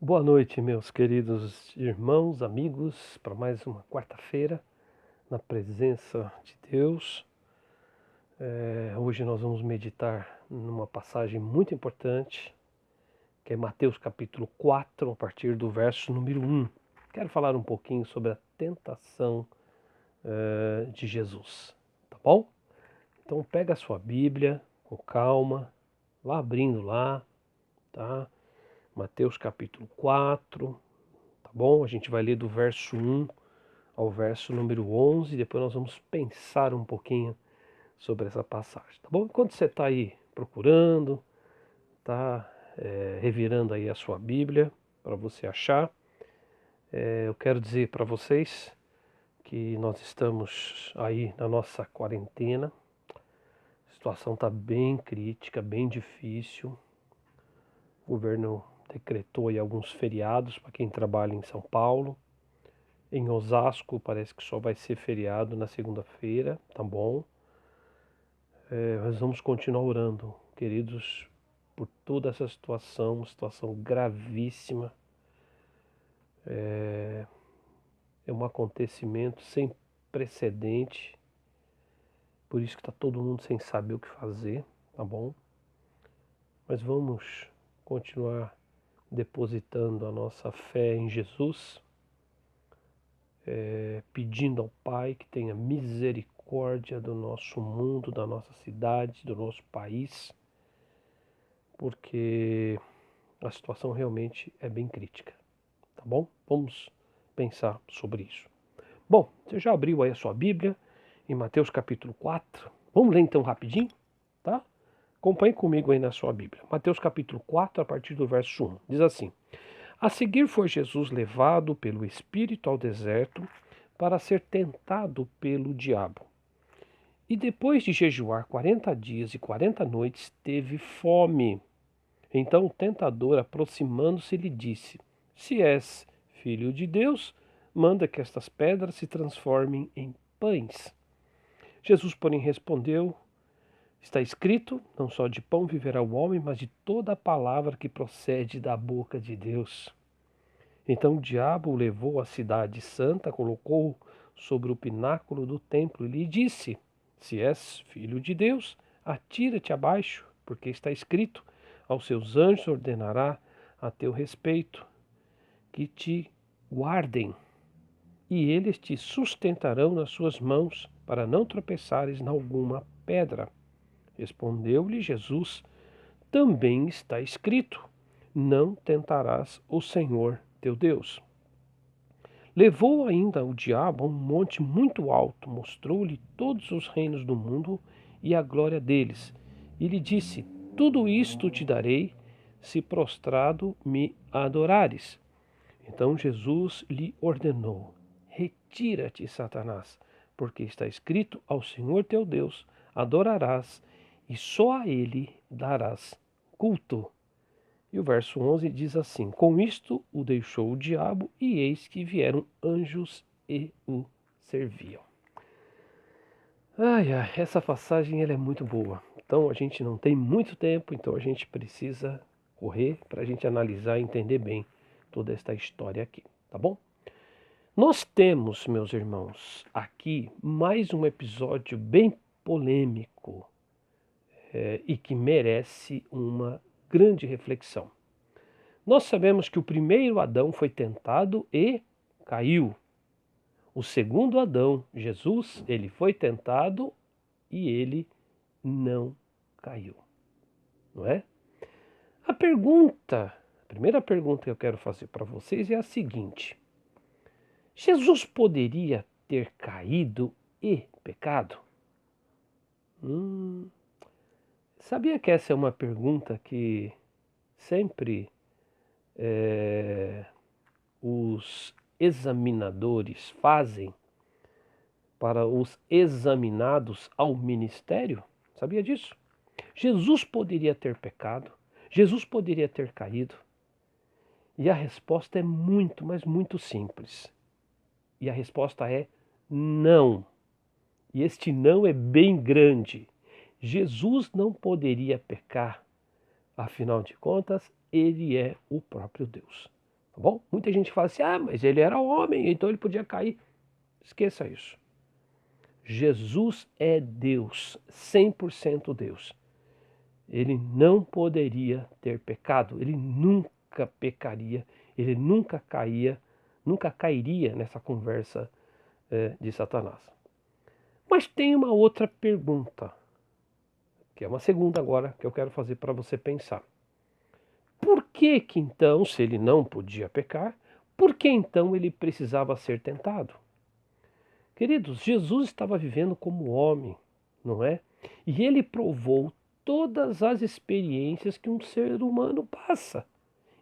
Boa noite, meus queridos irmãos, amigos, para mais uma quarta-feira na presença de Deus. Hoje nós vamos meditar numa passagem muito importante, que é Mateus capítulo 4, a partir do verso número 1. Quero falar um pouquinho sobre a tentação de Jesus, tá bom? Então pega a sua Bíblia com calma, vá abrindo lá, tá? Mateus capítulo 4. Tá bom? A gente vai ler do verso 1 ao verso número 11, depois nós vamos pensar um pouquinho sobre essa passagem, tá bom? Enquanto você está aí procurando, tá revirando aí a sua Bíblia para você achar, eu quero dizer para vocês que nós estamos aí na nossa quarentena, a situação está bem crítica, bem difícil, o governo decretou aí alguns feriados para quem trabalha em São Paulo. Em Osasco parece que só vai ser feriado na segunda-feira, tá bom? Nós vamos continuar orando, queridos, por toda essa situação, uma situação gravíssima. É um acontecimento sem precedente, por isso que está todo mundo sem saber o que fazer, tá bom? Mas vamos continuar depositando a nossa fé em Jesus, pedindo ao Pai que tenha misericórdia do nosso mundo, da nossa cidade, do nosso país, porque a situação realmente é bem crítica, tá bom? Vamos pensar sobre isso. Bom, você já abriu aí a sua Bíblia em Mateus capítulo 4? Vamos ler então rapidinho, tá? Acompanhe comigo aí na sua Bíblia. Mateus capítulo 4, a partir do verso 1. Diz assim: A seguir foi Jesus levado pelo Espírito ao deserto para ser tentado pelo diabo. E depois de jejuar 40 dias e 40 noites, teve fome. Então o tentador, aproximando-se, lhe disse: Se és filho de Deus, manda que estas pedras se transformem em pães. Jesus, porém, respondeu: Está escrito, não só de pão viverá o homem, mas de toda a palavra que procede da boca de Deus. Então o diabo o levou à cidade santa, colocou-o sobre o pináculo do templo e lhe disse: Se és filho de Deus, atira-te abaixo, porque está escrito: Aos seus anjos ordenará a teu respeito que te guardem, e eles te sustentarão nas suas mãos, para não tropeçares em alguma pedra. Respondeu-lhe Jesus: Também está escrito: Não tentarás o Senhor teu Deus. Levou ainda o diabo a um monte muito alto, mostrou-lhe todos os reinos do mundo e a glória deles, e lhe disse: Tudo isto te darei, se prostrado me adorares. Então Jesus lhe ordenou: Retira-te, Satanás, porque está escrito: Ao Senhor teu Deus adorarás, e só a ele darás culto. E o verso 11 diz assim: Com isto o deixou o diabo, e eis que vieram anjos e o serviam. Essa passagem ela é muito boa. Então a gente não tem muito tempo, então a gente precisa correr para a gente analisar e entender bem toda esta história aqui, tá bom? Nós temos, meus irmãos, aqui mais um episódio bem polêmico e que merece uma grande reflexão. Nós sabemos que o primeiro Adão foi tentado e caiu. O segundo Adão, Jesus, ele foi tentado e ele não caiu. Não é? A primeira pergunta que eu quero fazer para vocês é a seguinte: Jesus poderia ter caído e pecado? Sabia que essa é uma pergunta que sempre os examinadores fazem para os examinados ao ministério? Sabia disso? Jesus poderia ter pecado, Jesus poderia ter caído. E a resposta é muito, mas muito simples. E a resposta é não. E este não é bem grande. Jesus não poderia pecar, afinal de contas, ele é o próprio Deus. tá bom? Muita gente fala assim, mas ele era homem, então ele podia cair. Esqueça isso. Jesus é Deus, 100% Deus. Ele não poderia ter pecado, ele nunca pecaria, ele nunca cairia nessa conversa de Satanás. Mas tem uma outra pergunta, que é uma segunda agora, que eu quero fazer para você pensar. Por que que então, se ele não podia pecar, por que então ele precisava ser tentado? Queridos, Jesus estava vivendo como homem, não é? E ele provou todas as experiências que um ser humano passa.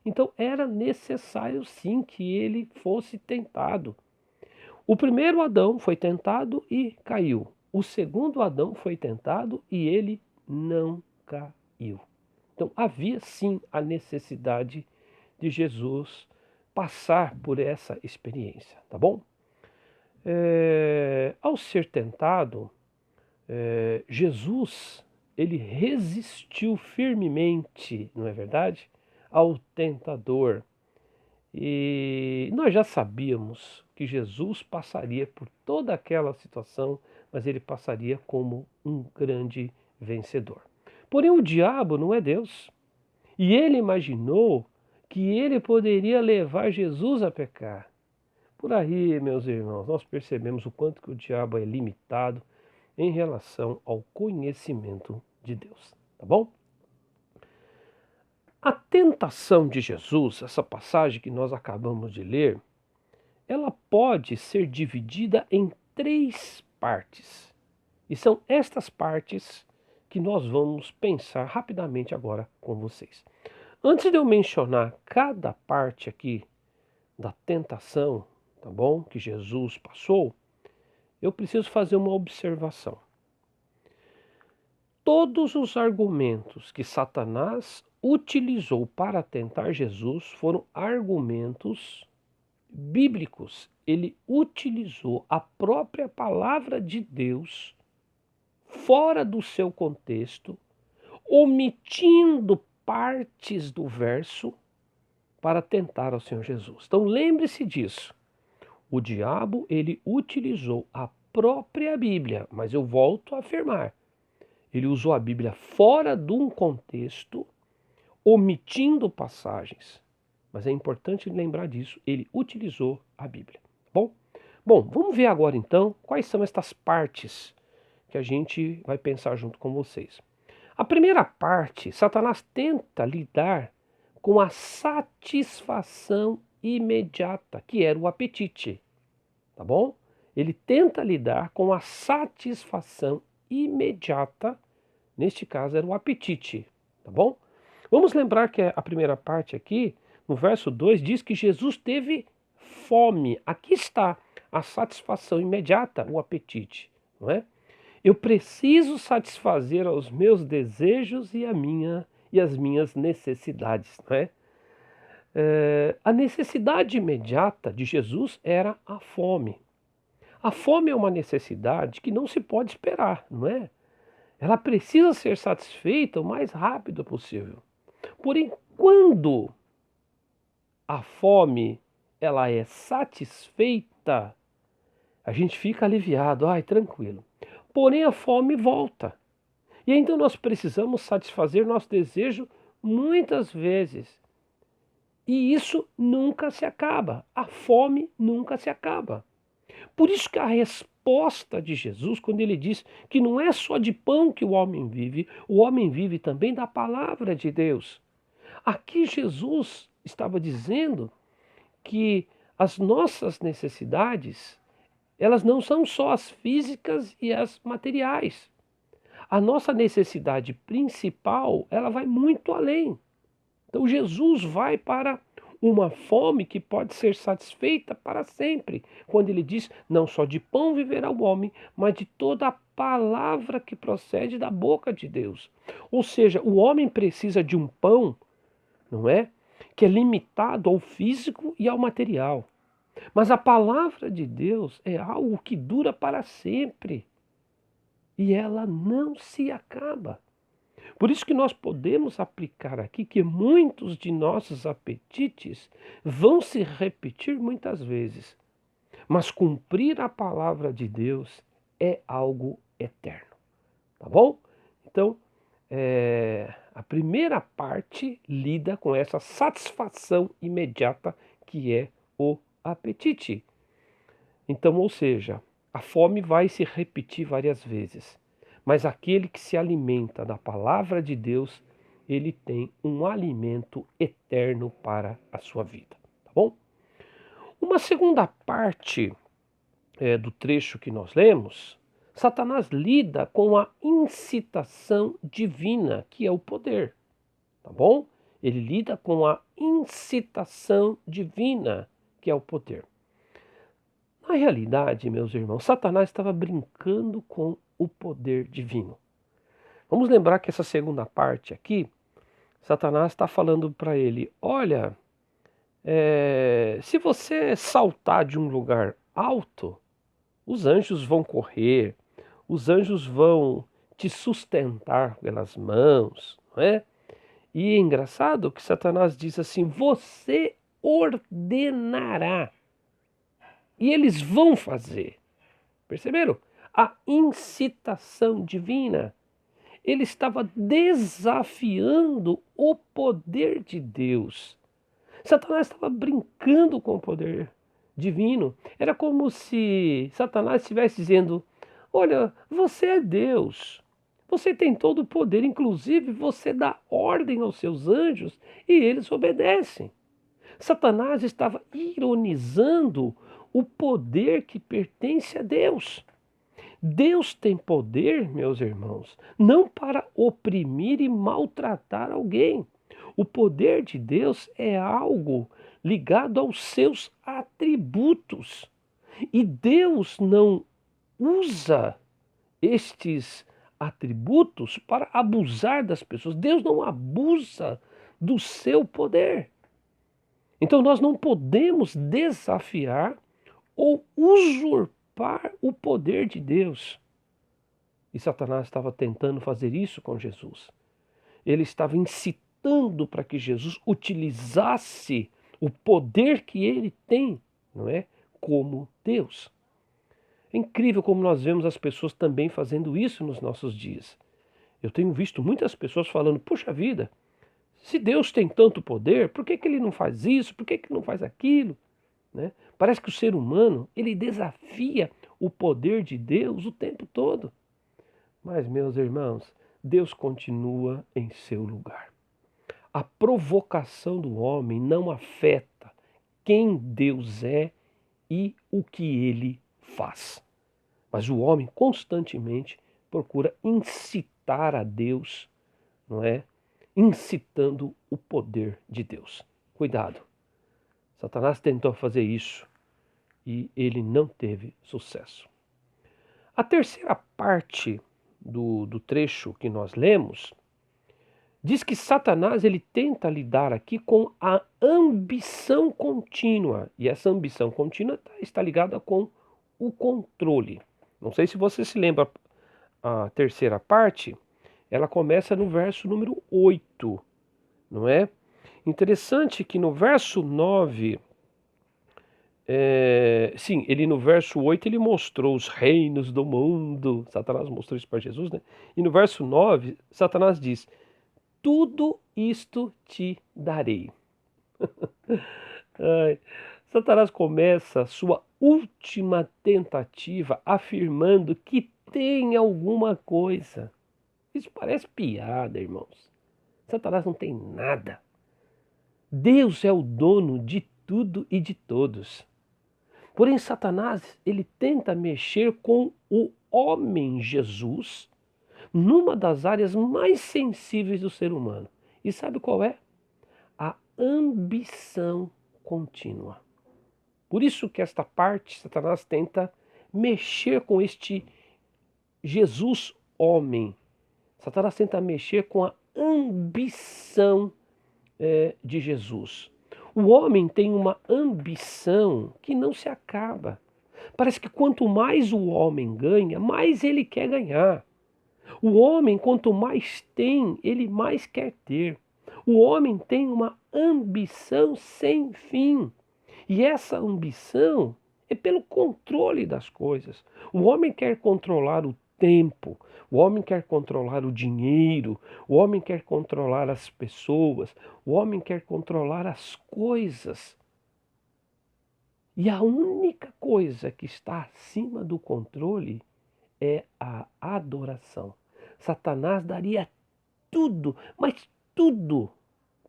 Então era necessário sim que ele fosse tentado. O primeiro Adão foi tentado e caiu. O segundo Adão foi tentado e ele não caiu. Então havia sim a necessidade de Jesus passar por essa experiência, tá bom? Ao ser tentado, Jesus ele resistiu firmemente, não é verdade, ao tentador. E nós já sabíamos que Jesus passaria por toda aquela situação, mas ele passaria como um grande vencedor. Porém, o diabo não é Deus. E ele imaginou que ele poderia levar Jesus a pecar. Por aí, meus irmãos, nós percebemos o quanto que o diabo é limitado em relação ao conhecimento de Deus, tá bom? A tentação de Jesus, essa passagem que nós acabamos de ler, ela pode ser dividida em 3 partes. E são estas partes que nós vamos pensar rapidamente agora com vocês. Antes de eu mencionar cada parte aqui da tentação, tá bom? Que Jesus passou, eu preciso fazer uma observação. Todos os argumentos que Satanás utilizou para tentar Jesus foram argumentos bíblicos. Ele utilizou a própria palavra de Deus fora do seu contexto, omitindo partes do verso para tentar ao Senhor Jesus. Então lembre-se disso. O diabo, ele utilizou a própria Bíblia, mas eu volto a afirmar, ele usou a Bíblia fora de um contexto, omitindo passagens. Mas é importante lembrar disso, ele utilizou a Bíblia. Bom, vamos ver agora então quais são estas partes que a gente vai pensar junto com vocês. A primeira parte, Satanás tenta lidar com a satisfação imediata, que era o apetite, tá bom? Ele tenta lidar com a satisfação imediata, neste caso era o apetite, tá bom? Vamos lembrar que a primeira parte aqui, no verso 2, diz que Jesus teve fome. Aqui está a satisfação imediata, o apetite, não é? Eu preciso satisfazer os meus desejos e as minhas necessidades, não é? A necessidade imediata de Jesus era a fome. A fome é uma necessidade que não se pode esperar, não é? Ela precisa ser satisfeita o mais rápido possível. Porém, quando a fome ela é satisfeita, a gente fica aliviado, tranquilo. Porém, a fome volta. E então nós precisamos satisfazer nosso desejo muitas vezes. E isso nunca se acaba. A fome nunca se acaba. Por isso que a resposta de Jesus, quando ele diz que não é só de pão que o homem vive também da palavra de Deus. Aqui Jesus estava dizendo que as nossas necessidades, elas não são só as físicas e as materiais. A nossa necessidade principal, ela vai muito além. Então Jesus vai para uma fome que pode ser satisfeita para sempre, quando ele diz: não só de pão viverá o homem, mas de toda a palavra que procede da boca de Deus. Ou seja, o homem precisa de um pão, não é? Que é limitado ao físico e ao material. Mas a palavra de Deus é algo que dura para sempre. E ela não se acaba. Por isso que nós podemos aplicar aqui que muitos de nossos apetites vão se repetir muitas vezes, mas cumprir a palavra de Deus é algo eterno, tá bom? Então, a primeira parte lida com essa satisfação imediata que é o apetite. Então, ou seja, a fome vai se repetir várias vezes, mas aquele que se alimenta da palavra de Deus, ele tem um alimento eterno para a sua vida, tá bom? Uma segunda parte do trecho que nós lemos, Satanás lida com a incitação divina, que é o poder, tá bom? Ele lida com a incitação divina, que é o poder. Na realidade, meus irmãos, Satanás estava brincando com o poder divino. Vamos lembrar que essa segunda parte aqui, Satanás está falando para ele: olha, se você saltar de um lugar alto, os anjos vão correr, os anjos vão te sustentar pelas mãos, não é? E é engraçado que Satanás diz assim: você ordenará. E eles vão fazer. Perceberam? A incitação divina. Ele estava desafiando o poder de Deus. Satanás estava brincando com o poder divino. Era como se Satanás estivesse dizendo: olha, você é Deus. Você tem todo o poder, inclusive você dá ordem aos seus anjos e eles obedecem. Satanás estava ironizando o poder que pertence a Deus. Deus tem poder, meus irmãos, não para oprimir e maltratar alguém. O poder de Deus é algo ligado aos seus atributos. E Deus não usa estes atributos para abusar das pessoas. Deus não abusa do seu poder. Então nós não podemos desafiar ou usurpar o poder de Deus. E Satanás estava tentando fazer isso com Jesus. Ele estava incitando para que Jesus utilizasse o poder que ele tem, não é? Como Deus. É incrível como nós vemos as pessoas também fazendo isso nos nossos dias. Eu tenho visto muitas pessoas falando: puxa vida, se Deus tem tanto poder, por que ele não faz isso? Por que ele não faz aquilo? Né? Parece que o ser humano, ele desafia o poder de Deus o tempo todo. Mas, meus irmãos, Deus continua em seu lugar. A provocação do homem não afeta quem Deus é e o que ele faz. Mas o homem constantemente procura incitar a Deus, não é? Incitando o poder de Deus. Cuidado. Satanás tentou fazer isso e ele não teve sucesso. A terceira parte do trecho que nós lemos diz que Satanás ele tenta lidar aqui com a ambição contínua. E essa ambição contínua está ligada com o controle. Não sei se você se lembra, a terceira parte, ela começa no verso número 8, não é? Interessante que no verso 9, ele no verso 8 ele mostrou os reinos do mundo. Satanás mostrou isso para Jesus, né? E no verso 9, Satanás diz: tudo isto te darei. Ai, Satanás começa a sua última tentativa afirmando que tem alguma coisa. Isso parece piada, irmãos. Satanás não tem nada. Deus é o dono de tudo e de todos. Porém, Satanás, ele tenta mexer com o homem Jesus numa das áreas mais sensíveis do ser humano. E sabe qual é? A ambição contínua. Por isso que esta parte, Satanás tenta mexer com este Jesus homem. Satanás tenta mexer com a ambição de Jesus. O homem tem uma ambição que não se acaba. Parece que quanto mais o homem ganha, mais ele quer ganhar. O homem, quanto mais tem, ele mais quer ter. O homem tem uma ambição sem fim. E essa ambição é pelo controle das coisas. O homem quer controlar o tempo, o homem quer controlar o dinheiro, o homem quer controlar as pessoas, o homem quer controlar as coisas. E a única coisa que está acima do controle é a adoração. Satanás daria tudo, mas tudo,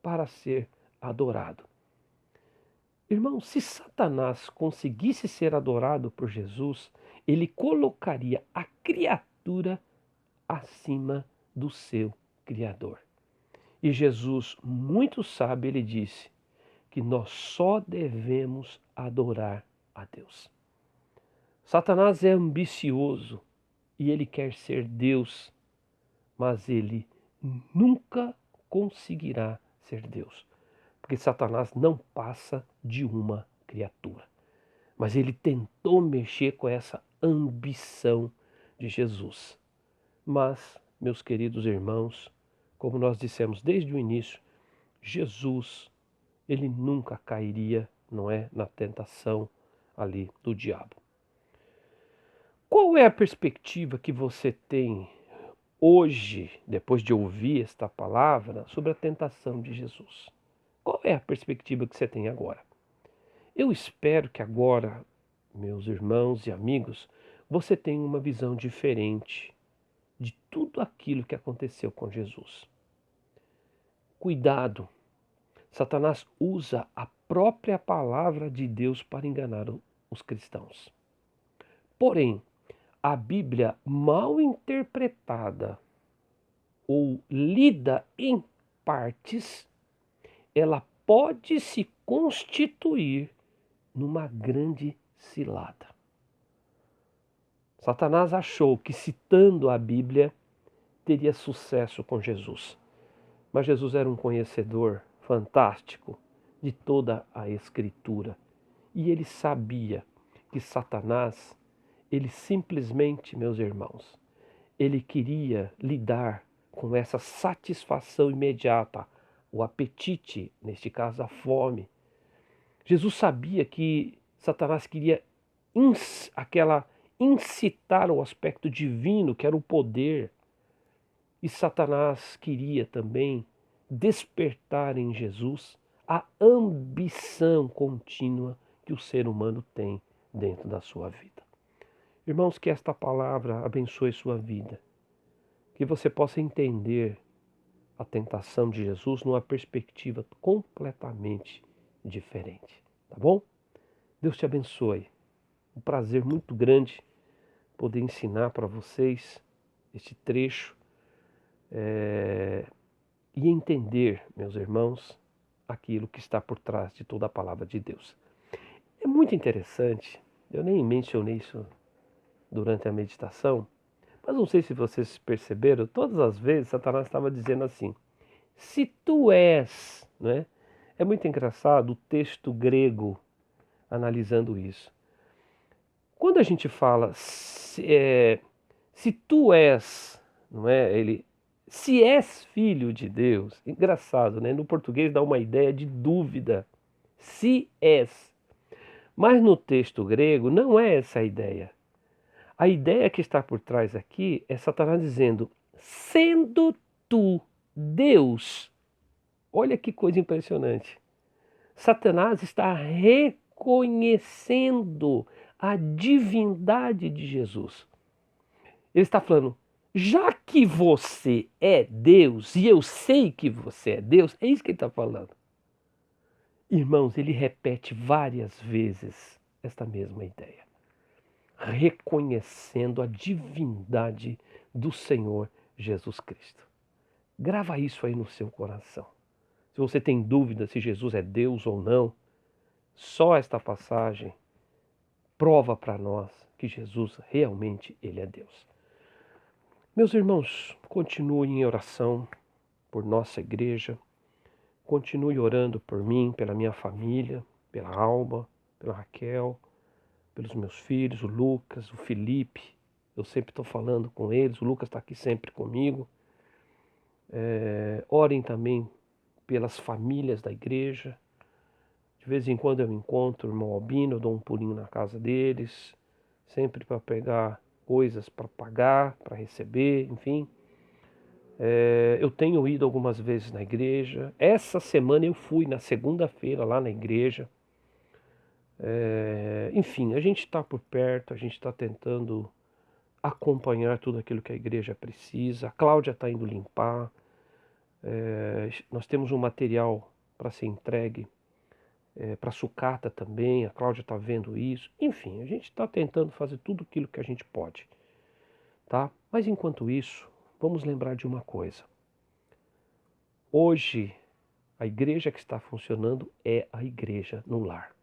para ser adorado. Irmão, se Satanás conseguisse ser adorado por Jesus, ele colocaria a criatura acima do seu Criador. E Jesus, muito sábio, ele disse que nós só devemos adorar a Deus. Satanás é ambicioso e ele quer ser Deus, mas ele nunca conseguirá ser Deus, porque Satanás não passa de uma criatura. Mas ele tentou mexer com essa ambição de Jesus. Mas, meus queridos irmãos, como nós dissemos desde o início, Jesus, ele nunca cairia, não é, na tentação ali do diabo. Qual é a perspectiva que você tem hoje, depois de ouvir esta palavra, sobre a tentação de Jesus? Qual é a perspectiva que você tem agora? Eu espero que agora, meus irmãos e amigos, você tenha uma visão diferente de tudo aquilo que aconteceu com Jesus. Cuidado, Satanás usa a própria palavra de Deus para enganar os cristãos. Porém, a Bíblia mal interpretada ou lida em partes, ela pode se constituir numa grande cilada. Satanás achou que citando a Bíblia teria sucesso com Jesus. Mas Jesus era um conhecedor fantástico de toda a Escritura. E ele sabia que Satanás, ele simplesmente, meus irmãos, ele queria lidar com essa satisfação imediata, o apetite, neste caso a fome. Jesus sabia que Satanás queria incitar o aspecto divino, que era o poder. E Satanás queria também despertar em Jesus a ambição contínua que o ser humano tem dentro da sua vida. Irmãos, que esta palavra abençoe sua vida. Que você possa entender a tentação de Jesus numa perspectiva completamente diferente. Tá bom? Deus te abençoe. Um prazer muito grande poder ensinar para vocês este trecho e entender, meus irmãos, aquilo que está por trás de toda a palavra de Deus. É muito interessante, eu nem mencionei isso durante a meditação, mas não sei se vocês perceberam, todas as vezes Satanás estava dizendo assim, se tu és, né? É muito engraçado o texto grego analisando isso. Quando a gente fala se tu és, não é? Se és filho de Deus, engraçado, né? No português dá uma ideia de dúvida. Se és. Mas no texto grego não é essa a ideia. A ideia que está por trás aqui é Satanás dizendo, sendo tu Deus. Olha que coisa impressionante. Satanás está reconhecendo a divindade de Jesus. Ele está falando, já que você é Deus, e eu sei que você é Deus, é isso que ele está falando. Irmãos, ele repete várias vezes esta mesma ideia, reconhecendo a divindade do Senhor Jesus Cristo. Grava isso aí no seu coração. Se você tem dúvida se Jesus é Deus ou não, só esta passagem prova para nós que Jesus realmente ele é Deus. Meus irmãos, continuem em oração por nossa igreja, continue orando por mim, pela minha família, pela Alba, pela Raquel, pelos meus filhos, o Lucas, o Felipe, eu sempre estou falando com eles, o Lucas está aqui sempre comigo. Orem também pelas famílias da igreja. De vez em quando eu encontro o irmão Albino, eu dou um pulinho na casa deles, sempre para pegar coisas para pagar, para receber, enfim. Eu tenho ido algumas vezes na igreja. Essa semana eu fui na segunda-feira lá na igreja. Enfim, a gente está por perto, a gente está tentando acompanhar tudo aquilo que a igreja precisa. A Cláudia está indo limpar. Nós temos um material para ser entregue para a sucata também. A Cláudia está vendo isso. Enfim, a gente está tentando fazer tudo aquilo que a gente pode, tá? Mas enquanto isso, vamos lembrar de uma coisa. Hoje, a igreja que está funcionando é a igreja no lar.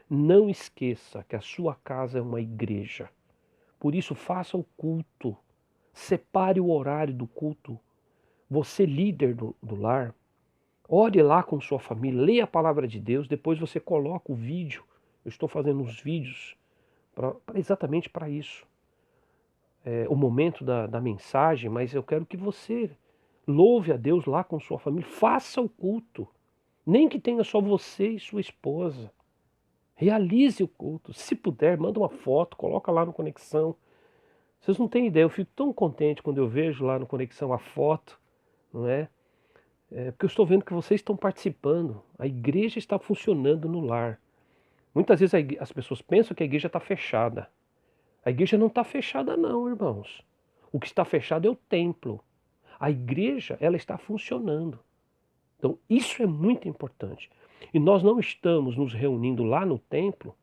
Não esqueça que a sua casa é uma igreja. Por isso, faça o culto. Separe o horário do culto. Você, líder do lar, ore lá com sua família, leia a palavra de Deus, depois você coloca o vídeo. Eu estou fazendo uns vídeos exatamente para isso. O momento da mensagem, mas eu quero que você louve a Deus lá com sua família. Faça o culto. Nem que tenha só você e sua esposa. Realize o culto. Se puder, manda uma foto, coloca lá no Conexão. Vocês não têm ideia, eu fico tão contente quando eu vejo lá no Conexão a foto, não é? Porque eu estou vendo que vocês estão participando. A igreja está funcionando no lar. Muitas vezes as pessoas pensam que a igreja está fechada. A igreja não está fechada não, irmãos. O que está fechado é o templo. A igreja, ela está funcionando. Então, isso é muito importante. E nós não estamos nos reunindo lá no templo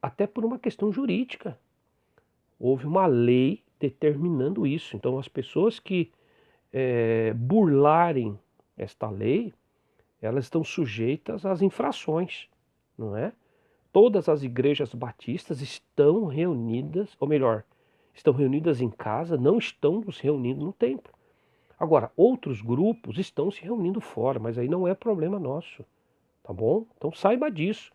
até por uma questão jurídica. Houve uma lei determinando isso. Então, as pessoas que burlarem esta lei, elas estão sujeitas às infrações, não é? Todas as igrejas batistas estão reunidas, ou melhor, estão reunidas em casa, não estão nos reunindo no templo. Agora, outros grupos estão se reunindo fora, mas aí não é problema nosso, tá bom? Então saiba disso.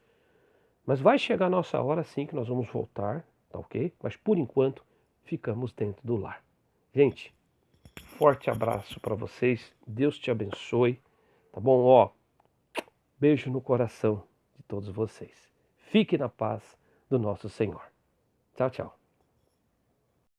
Mas vai chegar a nossa hora sim que nós vamos voltar, tá ok? Mas por enquanto, ficamos dentro do lar. Gente, forte abraço para vocês, Deus te abençoe, tá bom? Ó, beijo no coração de todos vocês. Fique na paz do nosso Senhor. Tchau, tchau.